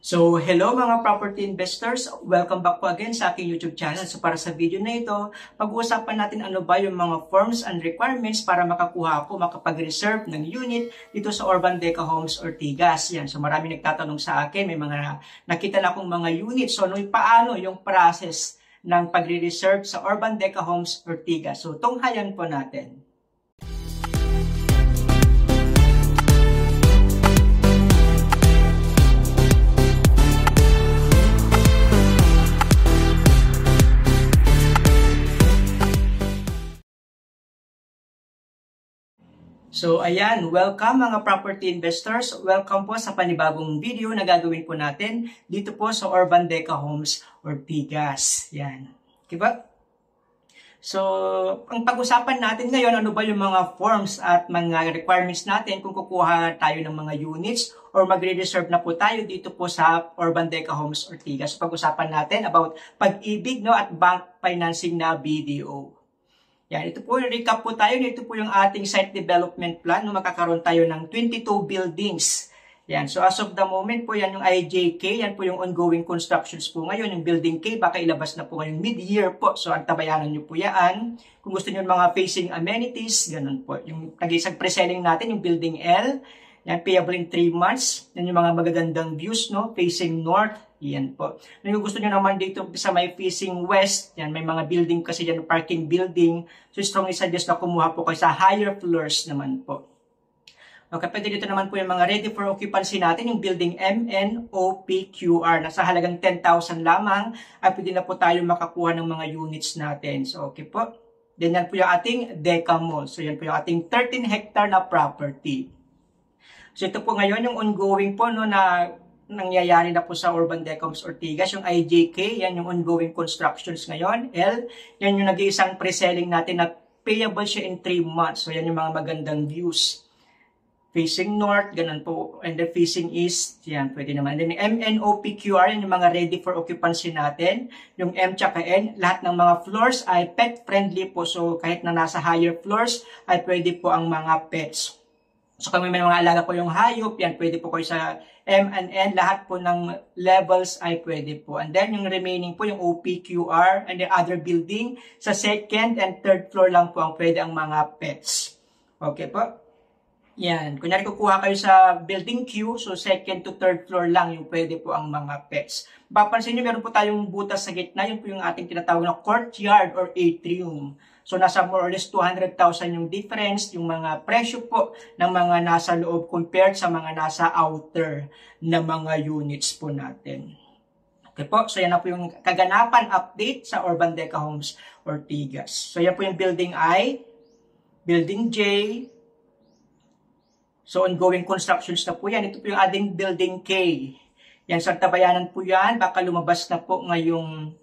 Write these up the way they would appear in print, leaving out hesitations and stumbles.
So, hello mga property investors! Welcome back po again sa aking YouTube channel. So, para sa video na ito, pag-uusapan natin ano ba yung mga forms and requirements para makakuha ako, makapag-reserve ng unit dito sa Urban Deca Homes Ortigas. Yan. So, marami nagtatanong sa akin, may mga nakita na akong mga units. So, paano yung process ng pagre-reserve sa Urban Deca Homes Ortigas? So, tunghayan po natin. So ayan, welcome mga property investors. Welcome po sa panibagong video na gagawin po natin dito po sa Urban Deca Homes Ortigas. Yan. Diba? So, ang pag-usapan natin ngayon, ano ba yung mga forms at mga requirements natin kung kukuha tayo ng mga units or magre-reserve na po tayo dito po sa Urban Deca Homes Ortigas. So, pag-usapan natin about pag-ibig at bank financing na BDO. Yan, ito po yung recap po tayo. Ito po yung ating site development plan. Magkakaroon tayo ng 22 buildings. Yan, so as of the moment po, yan yung IJK. Yan po yung ongoing constructions po ngayon. Yung building K, baka ilabas na po ngayon mid-year po. So, antabayanan nyo po yan. Kung gusto nyo mga facing amenities, ganun po. Yung nag-isang pre-selling natin, yung building L. Yan, payable in 3 months. Yan yung mga magagandang views, no? Facing north. Yan po. Kung gusto nyo naman dito sa may facing west, yan, may mga building kasi dyan, parking building. So, strongly suggest na kumuha po kayo sa higher floors naman po. Okay, pwede dito naman po yung mga ready for occupancy natin, yung building MNOPQR. Nasa halagang 10,000 lamang, ay pwede na po tayo makakuha ng mga units natin. So, okay po. Then, yan po yung ating Deca Mall. So, yan po yung ating 13 hectare na property. So, ito po ngayon yung ongoing po, no, na nangyayari na po sa Urban Deca Homes Ortigas, yung IJK, yan yung ongoing constructions ngayon. L, yan yung nag-iisang pre-selling natin na payable siya in 3 months. So, yan yung mga magandang views. Facing north, ganun po. And then facing east, yan, pwede naman. And then MNOPQR, yan yung mga ready for occupancy natin. Yung M tsaka N, lahat ng mga floors ay pet-friendly po. So, kahit na nasa higher floors, ay pwede po ang mga pets. So, kung may mga alaga po yung hayop, yan, pwede po kayo sa M and N, lahat po ng levels ay pwede po. And then, yung remaining po, yung OPQR and the other building, sa second and third floor lang po ang pwede ang mga pets. Okay po? Yan. Kunyari kukuha kayo sa building Q, so second to third floor lang yung pwede po ang mga pets. Papansin nyo, meron po tayong butas sa gitna, yun po yung ating tinatawag na courtyard or atrium. So, nasa more or less 200,000 yung difference, yung mga presyo po ng mga nasa loob compared sa mga nasa outer na mga units po natin. Okay po, so yan na po yung kaganapan update sa Urban Deca Homes Ortigas. So, yan po yung building I, building J. So, ongoing constructions na po yan. Ito po yung ating building K. Yan, sa tabayanan po yan, baka lumabas na po ngayong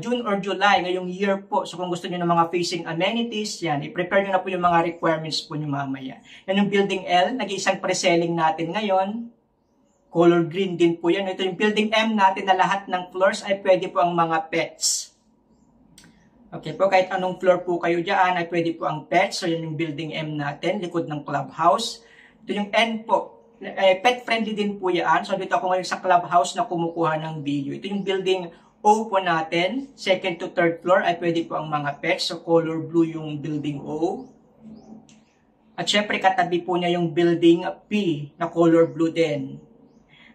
June or July, ngayong year po. So, kung gusto niyo ng mga facing amenities, yan, i-prepare niyo na po yung mga requirements po niyo mamaya. Yan yung building L, nag-iisang pre-selling natin ngayon. Color green din po yan. Ito yung building M natin na lahat ng floors ay pwede po ang mga pets. Okay po, kahit anong floor po kayo dyan ay pwede po ang pets. So, yan yung building M natin, likod ng clubhouse. Ito yung N po. Pet-friendly din po yan. So, dito ako ngayon sa clubhouse na kumukuha ng video. Ito yung building O po natin, second to third floor ay pwede po ang mga pets. So, color blue yung building O. At syempre, katabi po niya yung building P na color blue din.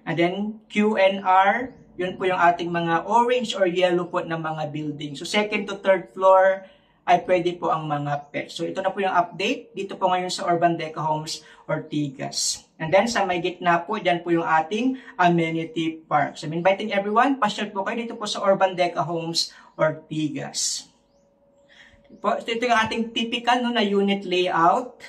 And then, Q and R, yun po yung ating mga orange or yellow po na mga building. So, second to third floor ay pwede po ang mga pets. So, ito na po yung update dito po ngayon sa Urban Deca Homes Ortigas. And then, sa may gitna po, dyan po yung ating amenity park. So, I'm inviting everyone, pasyal po kayo dito po sa Urban Deca Homes Ortigas. Ito yung ating typical na unit layout.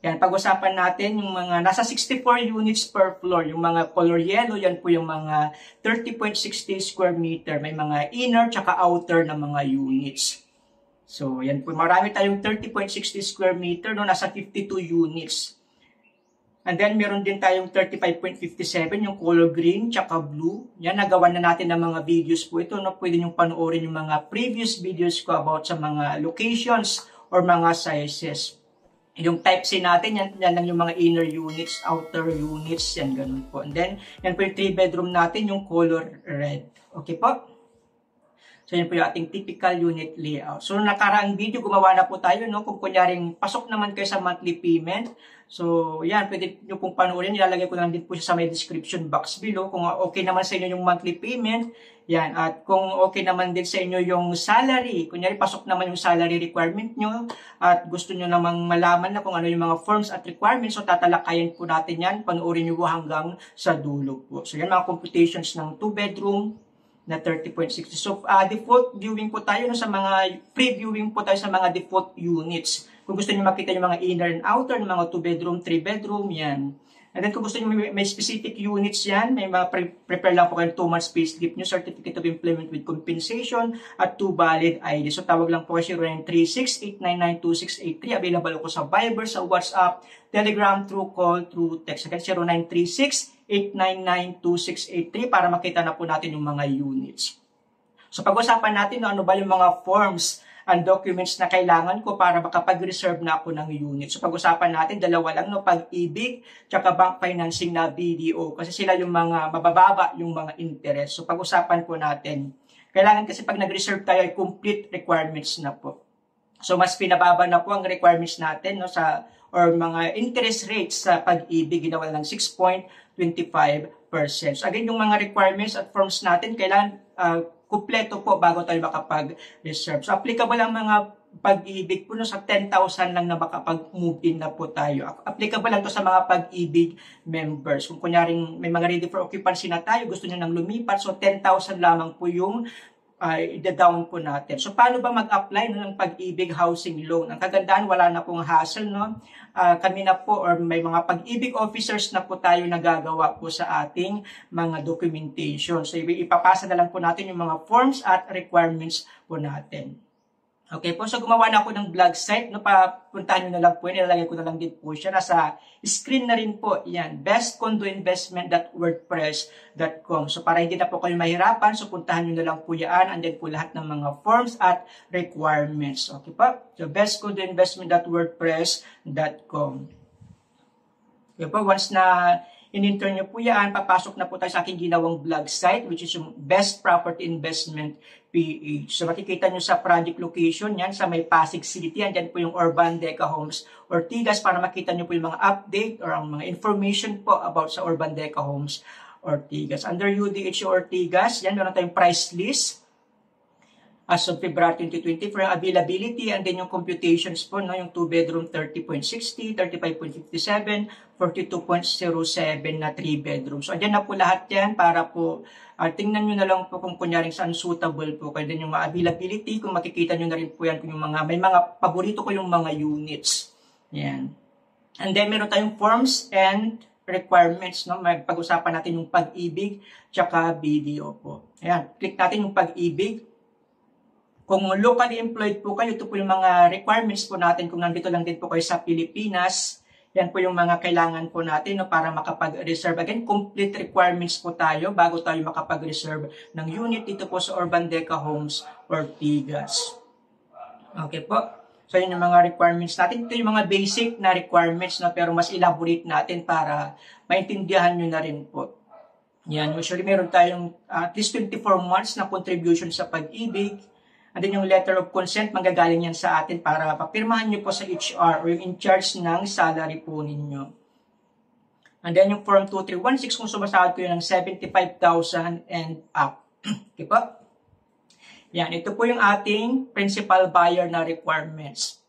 Yan, pag-usapan natin yung mga nasa 64 units per floor. Yung mga color yellow, yan po yung mga 30.60 square meter. May mga inner tsaka outer na mga units. So, yan po. Marami tayong 30.60 square meter, no? Nasa 52 units. And then, meron din tayong 35.57, yung color green, tsaka blue. Yan, nagawa na natin ng mga videos po ito, no? Pwede nyo panoorin yung mga previous videos ko about sa mga locations or mga sizes. Yung type C natin, yan lang yung mga inner units, outer units, yan ganun po. And then, yan po yung 3-bedroom natin, yung color red. Okay po? So, yan po yung ating typical unit layout. So, nakaraang video, gumawa na po tayo, no? Kung kunyaring pasok naman kayo sa monthly payment. So, yan, pwede nyo pong panoorin. Nilalagay ko lang din po siya sa may description box below. Kung okay naman sa inyo yung monthly payment, yan. At kung okay naman din sa inyo yung salary, kunyari pasok naman yung salary requirement nyo, at gusto nyo namang malaman na kung ano yung mga forms at requirements, so tatalakayin po natin yan. Panoorin nyo po hanggang sa dulo po. So, yan mga computations ng 2-bedroom na 30.60. So, default viewing po tayo no, sa mga previewing po tayo sa mga default units. Kung gusto niyo makita yung mga inner and outer ng mga 2-bedroom, 3-bedroom, yan. And then kung gusto niyo may specific units yan, may mga prepare lang po kayo 2 months payslip nyo, certificate of employment with compensation, at 2 valid ID. So, tawag lang po kayo 0936-899-2683. Available ako sa Viber, sa WhatsApp, Telegram, through call, through text. Again, 0936-899-2683 para makita na po natin yung mga units. So, pag-usapan natin ano ba yung mga forms and documents na kailangan ko para makapag-reserve na ako ng unit. So, pag-usapan natin, dalawa lang, no? Pag-ibig, tsaka bank financing na BDO. Kasi sila yung mga mabababa, yung mga interest. So, pag-usapan po natin. Kailangan kasi pag nag-reserve tayo ay complete requirements na po. So, mas pinababa na po ang requirements natin, no? Or mga interest rates sa pag-ibig, ginawa ng 6.25%. So, again, yung mga requirements at forms natin, kailangan kumpleto po bago tayo makapag-reserve. So, applicable ang mga pag-ibig po no, sa 10,000 lang na makapag-move in na po tayo. Applicable lang to sa mga pag-ibig members. Kung kunyaring may mga ready for occupancy na tayo, gusto nyo nang lumipat, so 10,000 lamang po yung i-down po natin. So, paano ba mag-apply ng pag-ibig housing loan? Ang kagandaan, wala na pong hassle, no? Kami na po, or may mga pag-ibig officers na po tayo nagagawa po sa ating mga documentation. So, ipapasa na lang po natin yung mga forms at requirements po natin. Okay po, so gumawa na ako ng blog site, no, papuntahan nyo na lang po, nilalagay ko na lang din po siya, nasa screen na rin po, yan, bestcondoinvestment.wordpress.com. So para hindi na po kayo mahirapan, so puntahan nyo na lang po yan, andyan po lahat ng mga forms at requirements. Okay po, so bestcondoinvestment.wordpress.com. Okay po, once na in-enter nyo po yan, papasok na po tayo sa aking ginawang blog site, which is yung Best Property Investment PH. So makikita nyo sa project location yan, sa may Pasig City, yan po yung Urban Deca Homes Ortigas para makita nyo po yung mga update or ang mga information po about sa Urban Deca Homes Ortigas. Under UDH Ortigas, yan meron tayong price list as of February 2020 for yung availability and then yung computations po, no, yung 2-bedroom 30.60, 35.57, 42.07 na 3-bedroom. So, andyan na po lahat yan para po tingnan nyo na lang po kung kunyaring saan suitable po. Kaya din yung mga availability, kung makikita nyo na rin po yan kung yung mga, may mga paborito ko yung mga units. Yan. And then meron tayong forms and requirements, no? Pag-usapan natin yung pag-ibig tsaka BDO po. Ayan, click natin yung pag-ibig. Kung locally employed po kayo, ito po yung mga requirements po natin kung nandito lang din po kayo sa Pilipinas. Yan po yung mga kailangan po natin, no, para makapag-reserve. Again, complete requirements po tayo bago tayo makapag-reserve ng unit dito po sa Urban Deca Homes Ortigas. Okay po. So, yun yung mga requirements natin. Ito yung mga basic na requirements, no, pero mas elaborate natin para maintindihan nyo na rin po. Yan, usually meron tayong at least 24 months na contribution sa pag-ibig. And then yung letter of consent, manggagaling yan sa atin para papirmahan nyo po sa HR or yung in charge ng salary po ninyo. And then yung form 2316, kung sumasahod ko yun ng 75,000 and up. Okay po? Yan, ito po yung ating principal buyer na requirements.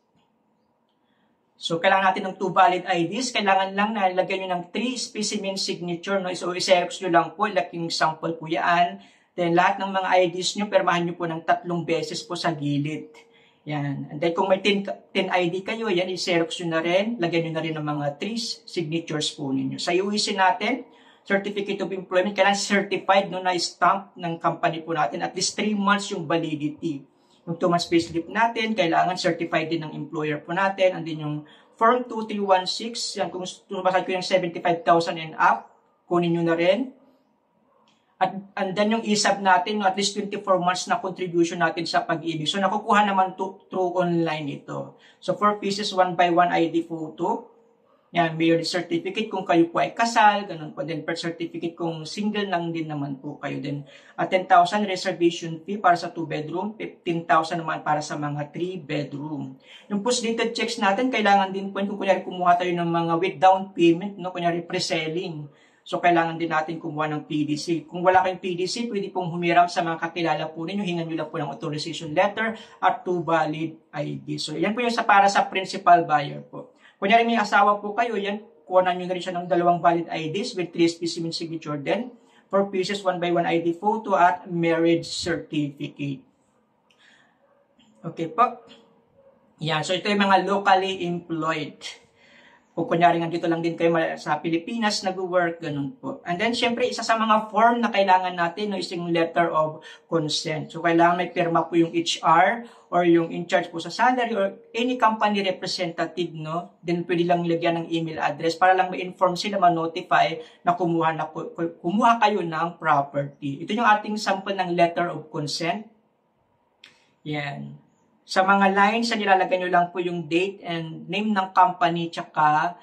So, kailangan natin ng 2 valid IDs. Kailangan lang na ilagay nyo ng 3 specimen signature. No? So, i-xerox nyo lang po, laking sample po yan. Then, lahat ng mga IDs nyo, permahan nyo po ng 3 beses po sa gilid. Yan. And then, kung may 10 ID kayo, yan, i-xerox nyo na rin. Lagyan nyo na rin ng mga 3 signatures po ninyo. Sa UEC natin, Certificate of Employment, kailangan certified, no, na stamp ng company po natin. At least 3 months yung validity. Yung 2 months payslip natin, kailangan certified din ng employer po natin. And then, yung Form 2316, yan, kung sumasad ko yung 75,000 and up, kunin nyo na rin. and then yung ESAB natin, at least 24 months na contribution natin sa pag-ibig. So nakukuha naman through online ito. So 4 pieces, 1 by 1 ID photo. Yan, marriage certificate kung kayo po ay kasal, ganun po. Then birth certificate kung single lang din naman po kayo. Then 10,000 reservation fee para sa 2-bedroom, 15,000 naman para sa mga 3-bedroom. Yung post-dated checks natin, kailangan din po, kung kunyari kumuha tayo ng mga with down payment, no, kunyari pre-selling. So, kailangan din natin kumuha ng PDC. Kung wala kayong PDC, pwede pong humiram sa mga kakilala po ninyo. Hingan nyo lang po ng authorization letter at 2 valid ID. So, yan po yung para sa principal buyer po. Kunyari may asawa po kayo, yan, kuhanan nyo na rin siya ng 2 valid IDs with 3 specimen signature din. 4 pieces, 1 by 1 ID photo at marriage certificate. Okay po. Yan. So, ito yung mga locally employed. Kung kunyari nga dito lang din kayo sa Pilipinas, nag-work, ganun po. And then, syempre, isa sa mga form na kailangan natin no, is yung letter of consent. So, kailangan may pirma po yung HR or yung in charge po sa salary or any company representative, no? Then, pwede lang lagyan ng email address para lang ma-inform sila, ma-notify na kumuha kayo ng property. Ito yung ating sample ng letter of consent. Yan. Sa mga lines, nilalagay nyo lang po yung date and name ng company tsaka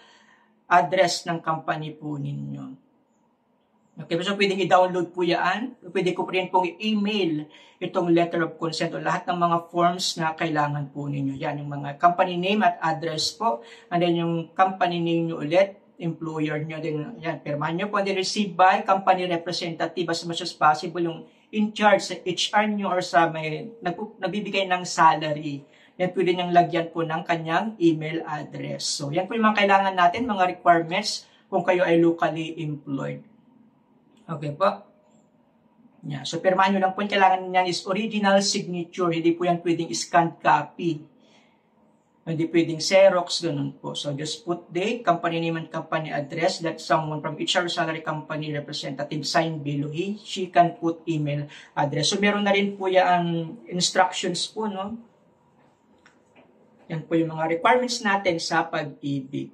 address ng company po ninyo. Okay, so pwedeng i-download po yan. Pwede ko rin pong i-email itong letter of consent o lahat ng mga forms na kailangan po ninyo. Yan, yung mga company name at address po. And then yung company name nyo ulit, employer nyo din. Yan, pirmahan nyo po. And then received by company representative as much as possible yung in charge sa HR nyo or sa may nagbibigay ng salary. Yan pwede niyang lagyan po ng kanyang email address. So yan po yung mga kailangan natin, mga requirements kung kayo ay locally employed. Okay po. Yeah. So pirmahan nyo lang po, yung kailangan niyan is original signature. Hindi po yan pwedeng scanned copy. Hindi pwedeng Xerox, ganun po. So, just put date, company name and company address that someone from HR salary company representative sign below. She can put email address. So, meron na rin po yung instructions po, no? Yan po yung mga requirements natin sa pag-ibig.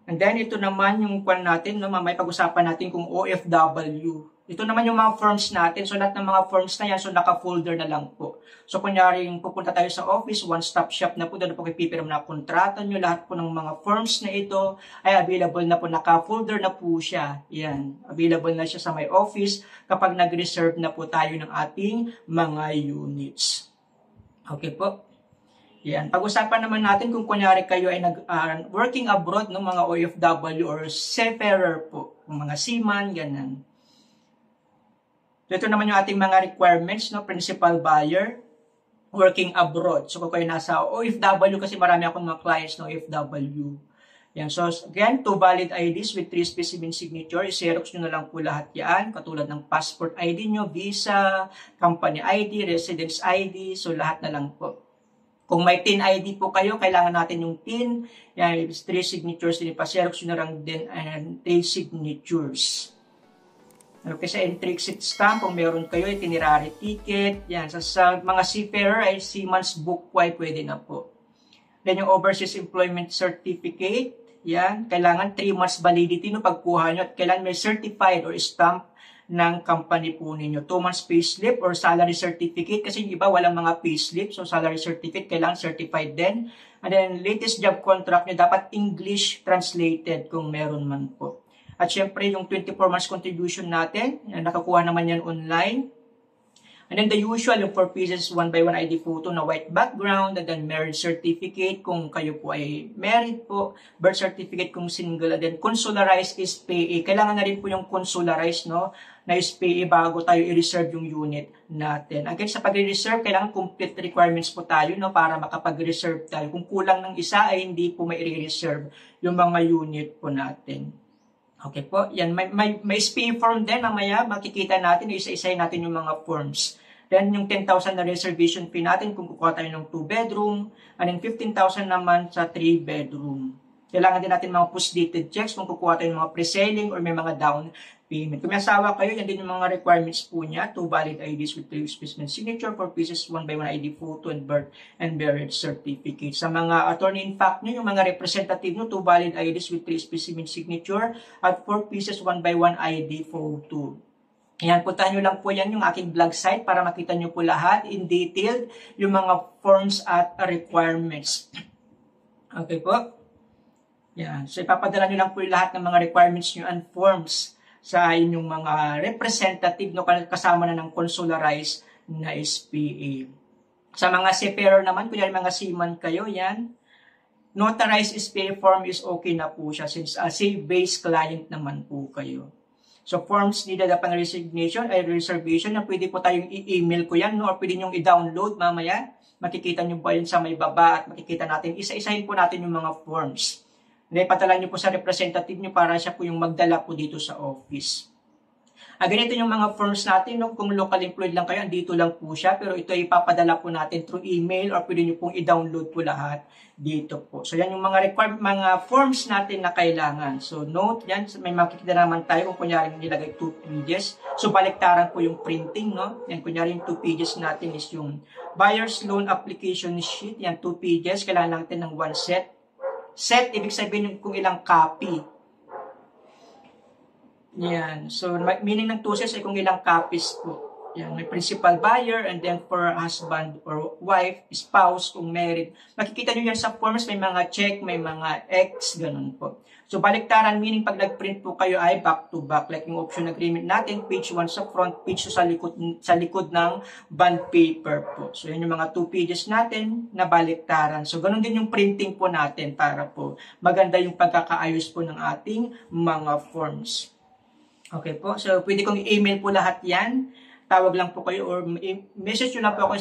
And then, ito naman yung kwan natin, no? Mamay pag-usapan natin kung OFW. Ito naman yung mga forms natin. So, lahat ng mga forms na yan, so naka-folder na lang po. So, kunyari, pupunta tayo sa office, one-stop shop na po, doon po ipipirma na kontrata nyo. Lahat po ng mga forms na ito ay available na po, naka-folder na po siya. Yan, available na siya sa my office kapag nag-reserve na po tayo ng ating mga units. Okay po. Yan. Pag-usapan naman natin kung kunyari kayo ay working abroad ng mga OFW or seafarer po, mga seaman, ganun. Ito naman yung ating mga requirements, no? Principal buyer, working abroad. So, kung kayo nasa OFW, kasi marami akong mga clients na OFW. Yan. So, again, 2 valid IDs with 3 specimen signature. Xerox nyo na lang po lahat yan. Katulad ng passport ID nyo, visa, company ID, residence ID. So, lahat na lang po. Kung may TIN ID po kayo, kailangan natin yung TIN. Yan, 3 signatures din. Pa-Xerox nyo na lang din and 3 signatures. Okay, sa entry exit stamp, kung meron kayo, itinerary ticket, yan. Sa mga seafarer ay seaman's book po ay pwede na po. Then yung overseas employment certificate, yan. Kailangan 3 months validity no pagkuha nyo at kailangan may certified or stamp ng company po ninyo. 2 months payslip or salary certificate kasi yung iba walang mga payslip, so salary certificate kailangan certified din. And then latest job contract nyo dapat English translated kung meron man po. At syempre, yung 24 months contribution natin, nakakuha naman yan online. And then the usual, yung 4 pieces, 1 by 1 ID photo na white background, and then marriage certificate kung kayo po ay married po, birth certificate kung single, and then consularized SPA. Kailangan na rin po yung consularized, no, na SPA bago tayo i-reserve yung unit natin. Again, sa pag-reserve, kailangan complete requirements po tayo, no, para makapag-reserve tayo. Kung kulang ng isa, ay hindi po may i-reserve yung mga unit po natin. Okay po, yan, may SPA form din, mamaya makikita natin, isa-isay natin yung mga forms. Then yung 10,000 na reservation fee natin kung kukuha tayo ng 2-bedroom, and then 15,000 naman sa 3-bedroom. Kailangan din natin mga post-dated checks kung kukuha tayo ng mga pre-selling or may mga down payment. Kung may asawa kayo, yan din yung mga requirements po niya, 2 valid IDs with 3 specimen signature, 4 pieces, 1 by 1 ID photo, and birth and marriage certificate. Sa mga attorney in fact nyo, yung mga representative nyo, 2 valid IDs with 3 specimen signature, at 4 pieces, 1 by 1 ID photo. Ayan, puntahan nyo lang po yan yung aking blog site para makita nyo po lahat in detail yung mga forms at requirements. Okay po? Yan. So, ipapadala nyo lang po yung lahat ng mga requirements nyo and forms sa inyong mga representative, no, kasama na ng consularized na SPA. Sa mga seafarer naman, kunyari mga seaman kayo, yan, notarized SPA form is okay na po siya since sea-based client naman po kayo. So, forms needed upon resignation ay reservation na pwede po tayong i-email ko yan, no? Or pwede nyo i-download mamaya. Makikita nyo ba yun sa may baba at makikita natin. Isa-isahin po natin yung mga forms. Ipadala nyo po sa representative nyo para siya po yung magdala po dito sa office. Ganito yung mga forms natin, no? Kung local employed lang kayo, dito lang po siya. Pero ito ay ipapadala po natin through email or pwede nyo pong i-download po lahat dito po. So, yan yung mga mga forms natin na kailangan. So, note, yan, may makikita naman tayo kung kunyari nilagay 2 pages. So, baliktaran po yung printing, no? Yan, kunyari yung 2 pages natin is yung buyer's loan application sheet. Yan, 2 pages. Kailangan natin ng 1 set. Set, ibig sabihin yung kung ilang copy. Yan. So, meaning ng 2 sets ay kung ilang copies po. Yan. May principal buyer and then for husband or wife, spouse, kung married. Makikita nyo yan sa forms, may mga check, may mga X, ganun po. So, baliktaran, meaning pag nag-print po kayo ay back to back. Like yung option agreement natin, page 1 sa front, page 2 sa likod ng bond paper po. So, yan yung mga 2 pages natin na baliktaran. So, ganun din yung printing po natin para po maganda yung pagkakaayos po ng ating mga forms. Okay po. So, pwede kong i-email po lahat yan. Tawag lang po kayo or message nyo lang po ako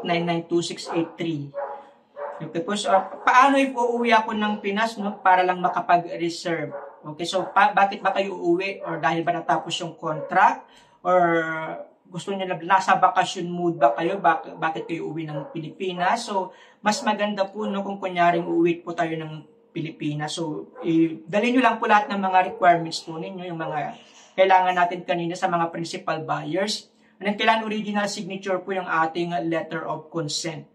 0936-899-2683. Okay po. So, paano if uuwi ako ng Pinas, no? Para lang makapag-reserve. Okay. So, bakit ba kayo uuwi? Or dahil ba natapos yung contract? Or gusto nyo na nasa bakasyon mood ba kayo? Bakit kayo uuwi ng Pilipinas? So, mas maganda po, no, kung kunyaring uuwi po tayo ng Pilipinas. So, dalhin nyo lang po lahat ng mga requirements po ninyo, yung mga kailangan natin kanina sa mga principal buyers. And then, kailangan original signature po yung ating letter of consent.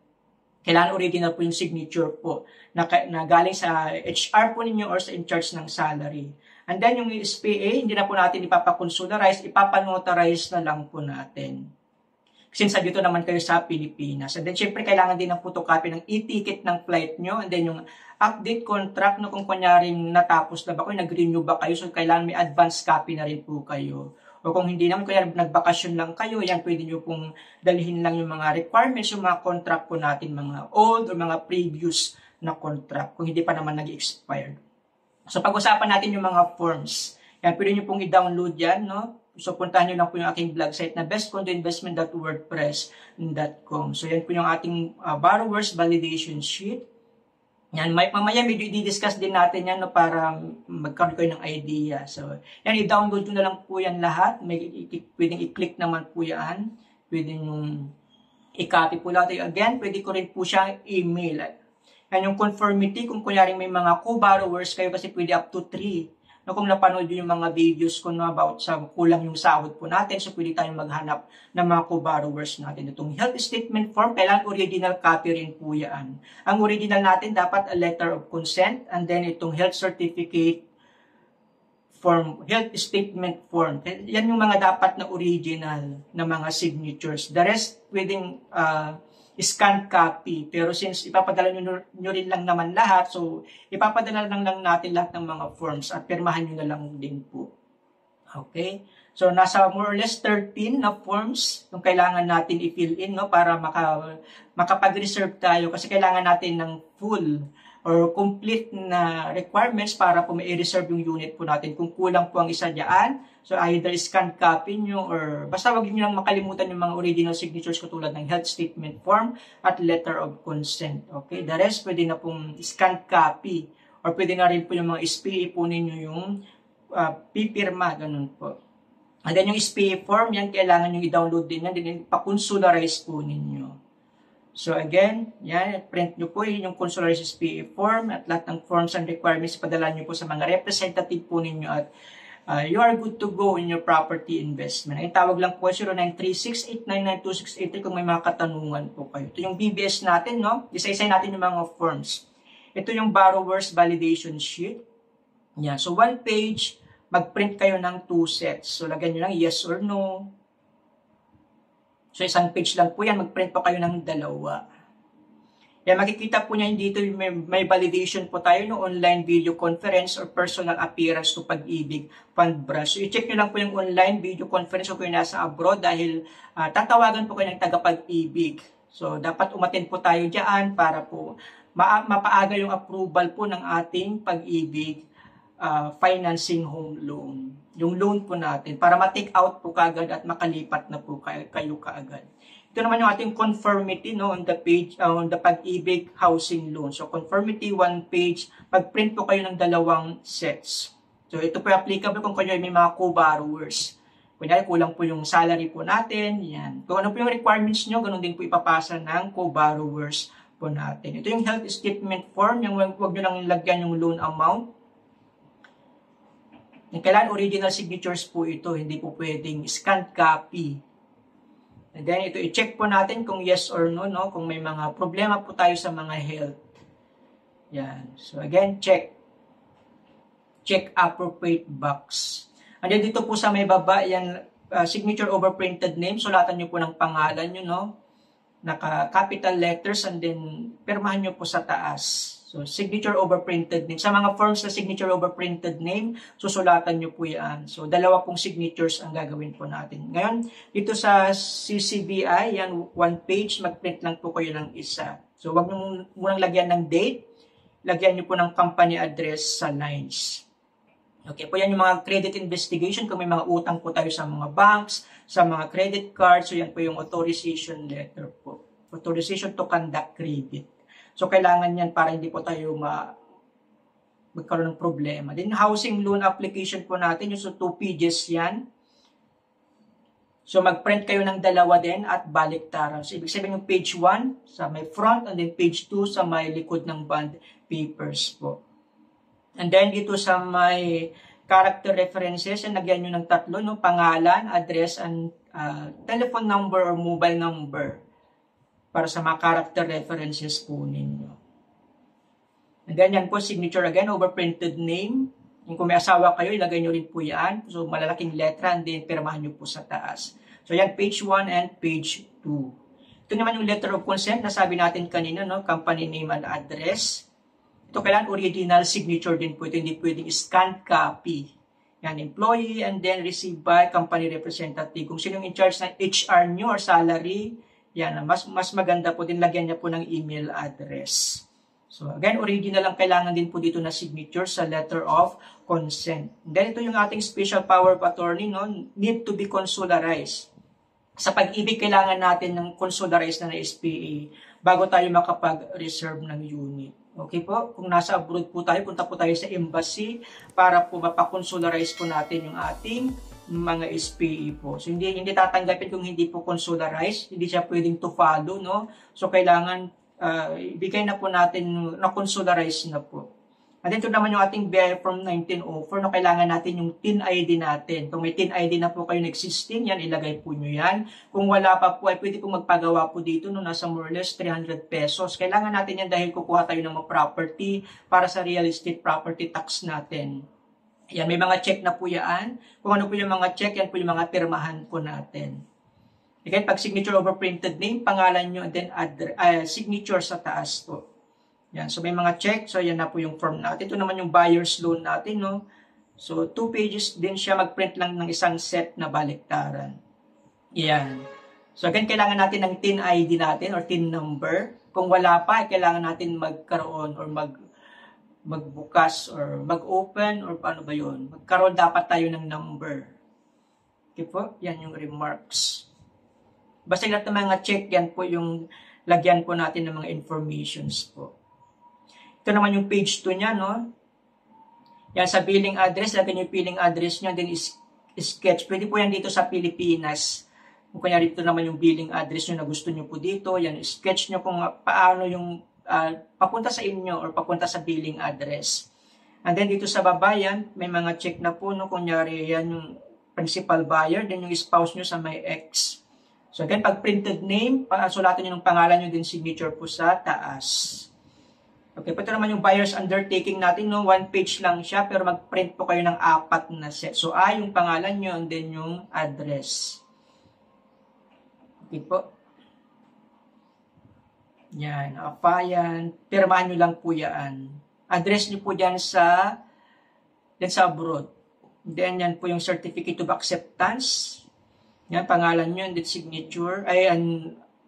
Kailangan original po yung signature po na galing sa HR po ninyo or sa in-charge ng salary. And then, yung SPA, hindi na po natin ipapakonsularize, ipapanotarize na lang po natin. Since dito naman kayo sa Pilipinas. And then, syempre, kailangan din ng photocopy ng e-ticket ng flight nyo. And then, yung update contract, no, kung kunyaring natapos na ba kayo, nag-renew ba kayo, so kailangan may advance copy na rin po kayo. O kung hindi naman, kaya nagbakasyon lang kayo, yan, pwede nyo pong dalhin lang yung mga requirements, yung mga contract po natin, mga old or mga previous na contract, kung hindi pa naman nag-expired. So, pag-usapan natin yung mga forms. Yan, pwede nyo pong i-download yan, no? So, puntahan nyo lang po yung aking blog site na bestcondoinvestment.wordpress.com. So, yan po yung ating borrower's validation sheet. Yan, mamaya medyo i-discuss din natin yan, no, para magkaroon kayo ng idea. So, yan, i-download nyo na lang po yan lahat. Pwedeng i-click naman po yan. Pwede nyo i-copy po lahat. Again, pwede ko rin po siyang email. Yan yung conformity, kung kunyaring may mga co-borrowers kayo kasi pwede up to 3. No, kung napanood yung mga videos ko na about sa kulang yung sahod po natin, so pwede tayong maghanap ng mga co-borrowers natin. Itong health statement form, kailangan original copy rin po yan. Ang original natin dapat a letter of consent, and then itong health certificate form, health statement form. Yan yung mga dapat na original na mga signatures. The rest, pwedeng scan copy. Pero since ipapadala nyo rin lang naman lahat, so ipapadala lang natin lahat ng mga forms at pirmahan nyo na lang din po. Okay? So, nasa more or less 13 na forms yung kailangan natin i-fill in, no, para makapag-reserve tayo kasi kailangan natin ng full or complete na requirements para po mai-reserve yung unit po natin. Kung kulang po ang isa dyan, so either scan copy nyo or basta wag nyo lang makalimutan yung mga original signatures katulad ng health statement form at letter of consent. Okay? The rest, pwede na pong scan copy or pwede na rin po yung mga SPA po ninyo yung pipirma, ganun po. And then yung SPA form, yan, kailangan nyo i-download din yan, din pa-consularize po ninyo. So again, yan, print nyo po yung consularized SPA form at lahat ng forms and requirements, padala nyo po sa mga representative po ninyo at you are good to go in your property investment. Ay tawag lang po 0936-899-2683 kung may mga katanungan po kayo. Ito yung BBS natin, no? Isa-isa natin yung mga forms. Ito yung borrower's validation sheet. Yan. So, 1 page, mag-print kayo ng 2 sets. So, lagyan nyo lang yes or no. So, isang page lang po yan. Mag-print po kayo ng 2. Yan, makikita po niya dito, may validation po tayo no online video conference or personal appearance to Pag-ibig Fund Branch. So, i-check nyo lang po yung online video conference kung kayo nasa abroad dahil tatawagan po kayo ng taga-Pag-ibig. So, dapat umattend po tayo dyan para po mapaaga yung approval po ng ating Pag-ibig financing home loan. Yung loan po natin para ma-take out po kaagad at makalipat na po kayo kaagad. Ito naman yung ating conformity no on the page on the Pag-ibig housing loan. So conformity 1 page, pag-print po kayo ng 2 sets. So ito po applicable kung kayo may mga co-borrowers. Kunyari kulang po yung salary po natin, yan. Kung ano po yung requirements nyo, ganun din po ipapasa ng co-borrowers po natin. Ito yung health statement form, yung huwag nyo lang lagyan yung loan amount. Kailangan original signatures po ito, hindi po pwedeng scanned copy. And then ito i-check po natin kung yes or no, kung may mga problema po tayo sa mga health. Yan. So again, check appropriate box. And then dito po sa may baba, yan signature over printed name, sulatan nyo po ng pangalan nyo, naka-capital letters, and then pirmahan nyo po sa taas. So, signature over printed name. Sa mga forms na signature over printed name, susulatan nyo po yan. So, 2 pong signatures ang gagawin po natin. Ngayon, dito sa CCBI, yan, 1 page, mag-print lang po kayo ng isa. So, wag nyo munang lagyan ng date, lagyan nyo po ng company address sa lines. Okay po, yan yung mga credit investigation, kung may mga utang po tayo sa mga banks, sa mga credit cards, so yan po yung authorization letter po. Authorization to conduct credit. So, kailangan yan para hindi po tayo magkaroon ng problema. Then, housing loan application po natin, yung 2 pages yan. So, mag-print kayo ng 2 din at baliktaran. So, ibig sabihin yung page 1 sa may front and then page 2 sa may likod ng bond papers po. And then, dito sa may character references, nagyan nyo ng 3, pangalan, address, and telephone number or mobile number para sa mga character references po ninyo. And then, yan po, signature again, over printed name. Kung may asawa kayo, ilagay nyo rin po yan. So, malalaking letra, and then, pirmahan nyo po sa taas. So, yan, page 1 and page 2. Ito naman yung letter of consent, nasabi natin kanina, company name and address. Ito, kailangan original signature din po ito, hindi pwedeng scanned copy. Yan, employee, and then, received by company representative. Kung sino yung in charge ng HR nyo or salary, yan, mas maganda po din, lagyan niya po ng email address. So, again, original lang kailangan din po dito na signature sa letter of consent. Then, ito yung ating special power of attorney, need to be consularized. Sa Pag-ibig, kailangan natin ng consularized na SPA bago tayo makapag-reserve ng unit. Okay po? Kung nasa abroad po tayo, punta po tayo sa embassy para po mapakonsularize po natin yung ating mga SPA po. So, hindi tatanggapin kung hindi po consularized. Hindi siya pwedeng to follow, So, kailangan ibigay na po natin na consularize na po. At ito naman yung ating BI from 1904, kailangan natin yung TIN ID natin. Kung may TIN ID na po kayo existing, yan, ilagay po nyo yan. Kung wala pa po, ay pwede po magpagawa po dito, nasa more or less 300 pesos. Kailangan natin yan dahil kukuha tayo ng mga property para sa real estate property tax natin. Yan, may mga check na po yan. Kung ano po yung mga check, yan po yung mga pirmahan po natin. Again, pag signature over printed name, pangalan nyo, and then signature sa taas po. Yan, so may mga check. So, yan na po yung form natin. Ito naman yung buyer's loan natin, So, 2 pages din siya. Mag-print lang ng isang set na baliktaran. Yan. So, again, kailangan natin ng TIN ID natin or TIN number. Kung wala pa, kailangan natin magkaroon or magbukas or mag-open or paano ba yun? Magkaroon dapat tayo ng number. Okay po? Yan yung remarks. Basta lahat ng mga check, yan po yung lagyan po natin ng mga informations po. Ito naman yung page 2 niya, Yan sa billing address, lagyan yung billing address niya, then sketch. Pwede po yan dito sa Pilipinas. Kung kanya dito naman yung billing address nyo na gusto nyo po dito, yan, sketch nyo kung paano yung papunta sa inyo or papunta sa billing address. And then dito sa baba yan, may mga check na po, kunyari yan yung principal buyer, then yung spouse nyo sa may X. So again, pag printed name, sulatan nyo ng pangalan nyo din signature po sa taas. Okay, ito naman yung buyer's undertaking natin, no? 1 page lang siya, pero mag-print po kayo ng 4 na set. So, yung pangalan nyo, and then yung address. Okay po. Yan, yan. Pirmahan nyo lang po yan. Address nyo po dyan sa abroad. Then, yan po yung certificate of acceptance. Yan, pangalan nyo, and then signature,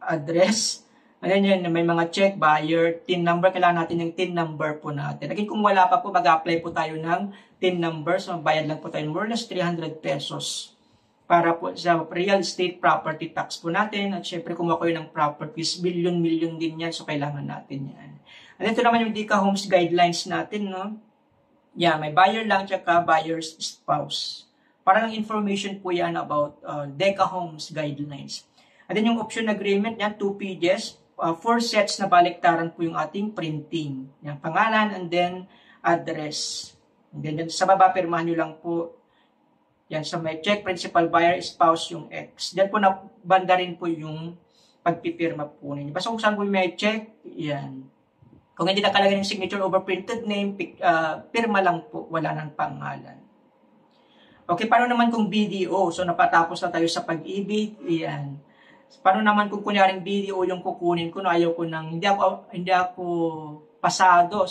address. And then yan, may mga check, buyer, TIN number. Kailangan natin yung TIN number po natin. Again, kung wala pa po, mag-apply po tayo ng TIN number. So, bayad lang po tayo more or less 300 pesos para po sa real estate property tax po natin. At syempre, kumuha kayo ng properties, million din yan. So, kailangan natin yan. And ito naman yung Deka Homes guidelines natin, no? Yeah, may buyer lang, tsaka buyer's spouse. Parang information po yan about Deka Homes guidelines. And then yung option agreement, yan, 2 pages. 4 sets na baliktaran po yung ating printing. Yan, pangalan and then address. And then sa baba, pirmahan nyo lang po. Yan, sa may check, principal, buyer, spouse, yung X. Diyan po na banda rin po yung pagpipirma po ninyo. Basta kung saan po may check, yan. Kung hindi nakalagay ng signature over printed name, pirma lang po, wala ng pangalan. Okay, paano naman kung BDO? So, napatapos na tayo sa pag-ibig. Yan. Paano naman kung kunyaring BDO yung kukunin ko, no, ayaw ko hindi ako pasado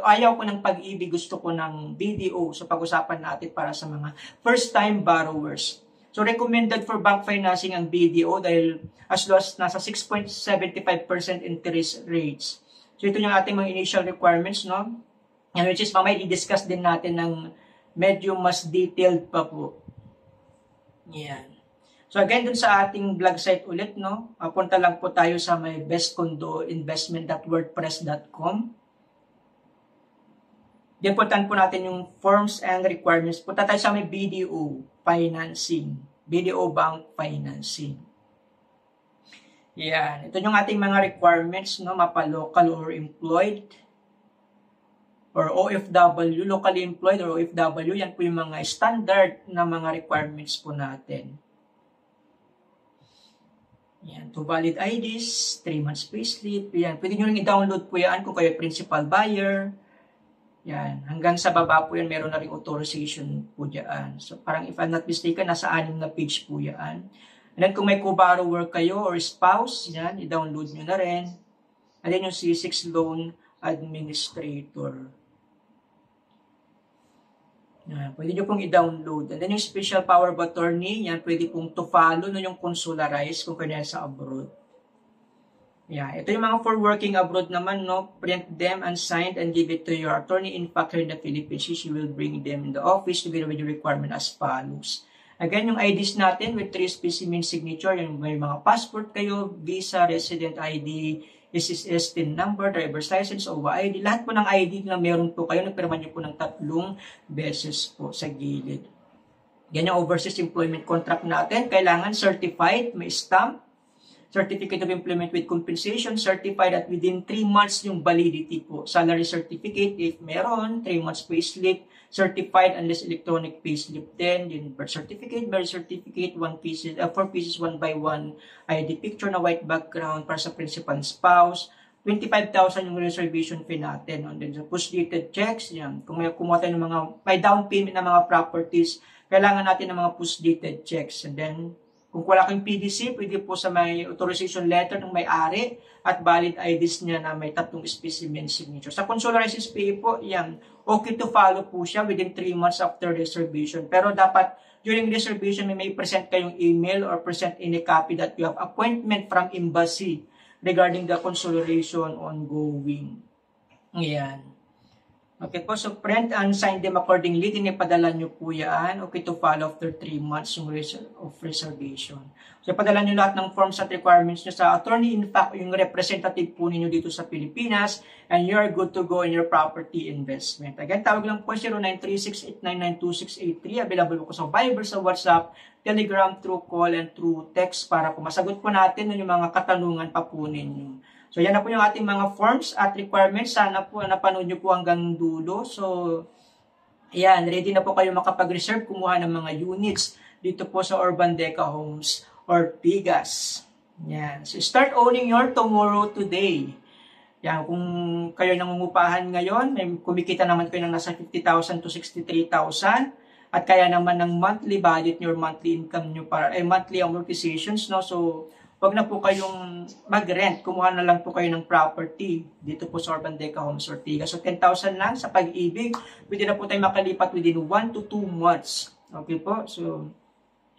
ayaw ko ng pag-ibig, gusto ko ng BDO. So pag-usapan natin para sa mga first-time borrowers. So recommended for bank financing ang BDO dahil as low as nasa 6.75% interest rates. So ito yung ating mga initial requirements, no? And which is mamaya i-discuss din natin ng medyo mas detailed pa po. Yan. So again, dun sa ating blog site ulit, no? Punta lang po tayo sa may bestcondoinvestment.wordpress.com. Diyan puntahan po natin yung forms and requirements. Punta tayo sa may BDO financing. BDO bank financing. Yan. Ito yung ating mga requirements, no? Mapa-local or employed. Or OFW, locally employed or OFW. Yan po yung mga standard na mga requirements po natin. Yan, 2 valid IDs, 3 months payslip. Yan, pwede nyo rin i-download po yan kung kayo principal buyer. Yan, hanggang sa baba po yan, meron na rin authorization po dyan. So, parang if I'm not mistaken, nasa 6 na page po yan. And then, kung may co-borrower kayo or spouse, yan, i-download nyo na rin. And then, yung C6 loan administrator. Yan, pwede nyo pong i-download. And then yung special power of attorney, yan, pwede pong to follow no, yung consularize kung kanya sa abroad. Yan, ito yung mga for working abroad naman, no? Print them and signed and give it to your attorney. In fact, here in the Philippines, she will bring them in the office together with the requirement as follows. Again, yung IDs natin with 3 specimen signature, yung may mga passport kayo, visa, resident ID, SSS, TIN number, driver's license, OWA ID. Lahat po ng ID na meron po kayo, nagpirma nyo po ng 3 beses po sa gilid. Yan yung overseas employment contract natin. Kailangan certified, may stamp, certificate of employment with compensation, certified at within 3 months yung validity po. Salary certificate, if meron, 3 months payslip, certified unless electronic payslip. Then, yung birth certificate, 4 pieces, 1 by 1 ID picture na white background para sa principal and spouse. 25,000 yung reservation fee natin. And then, sa post-dated checks, yan. Kung may kumuha tayo ng mga, may down payment ng mga properties, kailangan natin ng mga post-dated checks. And then, kung wala kayong PDC, pwede po sa may authorization letter ng may-ari at valid IDs niya na may 3 specimen signature. Sa consularized SPA po, yan, okay to follow po siya within 3 months after reservation. Pero dapat during reservation, may present kayong email or present any copy that you have appointment from embassy regarding the consularization ongoing. Yan. Okay po, so print and sign them accordingly. Dinipadala nyo po yan. Okay to follow after 3 months of reservation. So, padala nyo lahat ng forms at requirements nyo sa attorney. In fact, yung representative po ninyo dito sa Pilipinas, and you're good to go in your property investment. Again, tawag lang po 0936-899-2683. Available po sa Viber, sa WhatsApp, Telegram, through call, and through text para po masagot po natin yung mga katanungan pa po ninyo. So, yan na po yung ating mga forms at requirements. Sana po napanood nyo po hanggang dulo. So, yan, ready na po kayo makapag-reserve, kumuha ng mga units dito po sa Urban Deka Homes, Ortigas. Yan. So, start owning your tomorrow today. Yan, kung kayo nangungupahan ngayon, may kumikita naman kayo ng nasa 50,000 to 63,000 at kaya naman ng monthly budget nyo, monthly income nyo para monthly amortizations, no? So, wag na po kayong mag-rent, kumuha na lang po kayo ng property dito po sa Orbandeca Homes Ortigas. So, 10,000 lang sa pag-ibig, pwede na po tayo makalipat within 1 to 2 months. Okay po? So,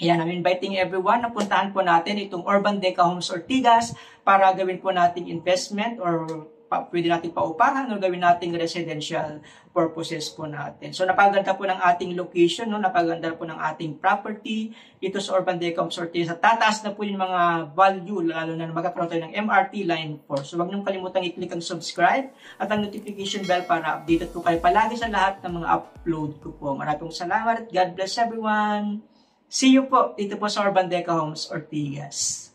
yan, I'm inviting everyone na puntahan po natin itong Orbandeca Homes Ortigas para gawin po nating investment or pwede nating paupahan o gawin nating residential purposes po natin. So, napaganda po ng ating location, no? Napaganda po ng ating property dito sa Orbandeca Homes Ortigas. Tataas na po yung mga value, lalo na magkakaroon tayo ng MRT Line 4. So, wag niyong kalimutan i-click ang subscribe at ang notification bell para updated po kayo palagi sa lahat ng mga upload ko po. Maraming salamat at God bless everyone! See you po dito po sa Orbandeca Homes Ortigas.